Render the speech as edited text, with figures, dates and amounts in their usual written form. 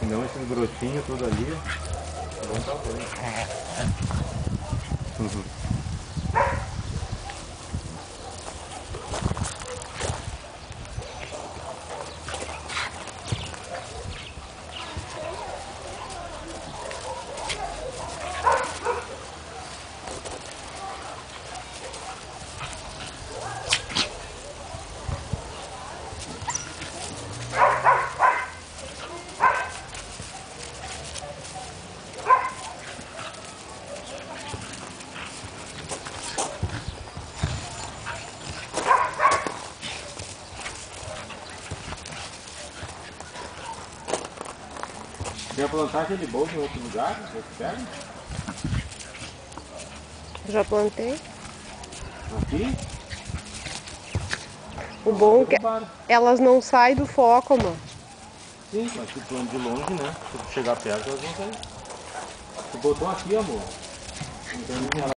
Senão esses brotinhos tudo ali, vão tá bem. Quer plantar aquele bolso em outro lugar? Você pega? Já plantei. Aqui? O bom é que elas não saem do foco, mano. Sim, mas se plano de longe, né? Se chegar perto, elas vão sair. Tu botou aqui, amor. Então,